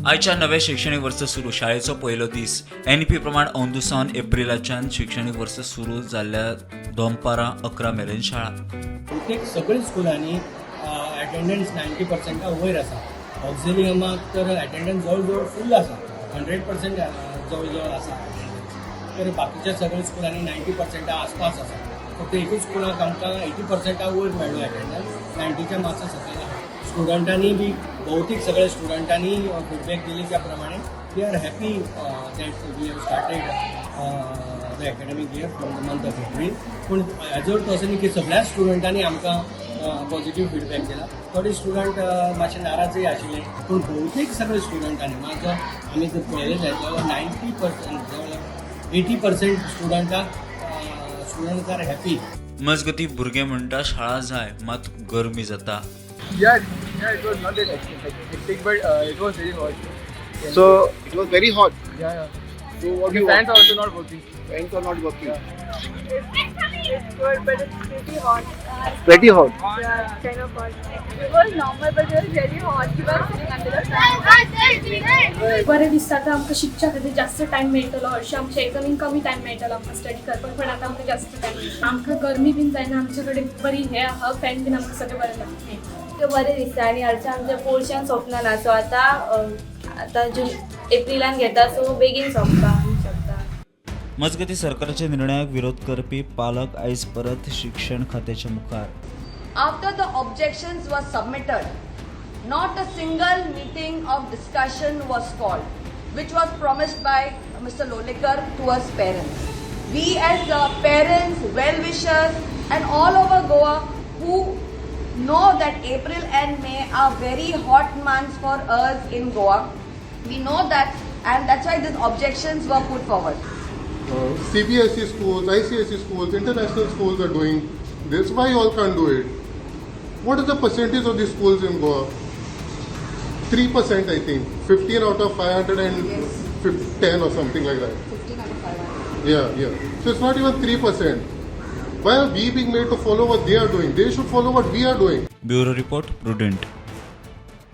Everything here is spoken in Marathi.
आयच्या नव्या शैक्षणिक वर्ष सुरू शाळेचो पहिलो दीस NEP प्रमाण अंदुसावन एप्रिलाच्यान शैक्षणिक वर्ष सुरू जाल्ल्या दनपारां 11 मेरेन शाळा. बहुतेक सगळ्या स्कुलांनी अटेंडन्स 90% वयर आसा. ऑक्झिलियमाक तर अटेंडन्स जवळ जवळ फुल आसा, 100% जवळ जवळ आसा अटेंडन्स. तर बाकीच्या सगळ्या स्कुलांनी 90% आसपास आसा. फक्त एकूच स्कुलाक आमकां 80% वयर मेळ्ळो अटेंडन्स, 90च्या मातसो सकयल आसा. स्टुडंटांनी बी बहुतेक सगळ्या स्टुडंटांनी फीडबॅक दिले त्या प्रमाणे we are happy that we have started the academic year from the month of April. पूण हेजो अर्थ असो न्ही की सगळ्या स्टुडंटांनी आमकां पॉझिटिव्ह फीडबॅक दिला. थोडे स्टुडंट मातशे नाराजूय आशिल्ले, पूण बहुतेक सगळे स्टुडंटांनी माझं आमी जर पळयलें जाल्यार 90% 80% स्टुडंट्स आर हॅपी. मजगतीं भुरगे म्हणटा शाळा जाय मात गरमी जाता. Yeah, it was not that hectic, but it was very hot. So it was very hot. Yeah. So what do The you fans want? are also not working. Fans are not working. It's good, but it's pretty hot. Pretty hot. Yeah, kind of hot. It was normal, but it was very hot. We were sitting under the fan. बरें दिसता आतां आमकां शिकच्या खातीर जास्त टायम मेळटलो. हरशीं आमच्या एग्जामीक कमी टायम मेळटलो आमकां स्टडी करपाक, पण आतां आमकां जास्त टायम. आमकां गरमी बीन जायना, आमचे कडेन बरी हे आहा, फॅन बीन आमकां सगळें बरें लागता. ते बरें दिसता आनी हरशें आमचें पोर्शन सोंपना ना. सो आतां जून एप्रिलान घेता, सो बेगीन सोंपता शकता. मजगतीं सरकाराच्या निर्णयाक विरोध करपी पालक आयज परत शिक्षण खात्याच्या मुखार. After the objections were submitted, not a single meeting of discussion was called, which was promised by Mr. Lolekar to us parents. We as parents, well-wishers and all over Goa who know that April and May are very hot months for us in Goa, we know that, and that's why these objections were put forward. CBSE schools, ICSE schools, international schools are doing this. Why you all can't do it? What is the percentage of these schools in Goa? 3%, I think. 15 out of 510 or something like that. 15 out of 500. Yeah. So it's not even 3%. Why are we being made to follow what they are doing? They should follow what we are doing. Bureau report prudent.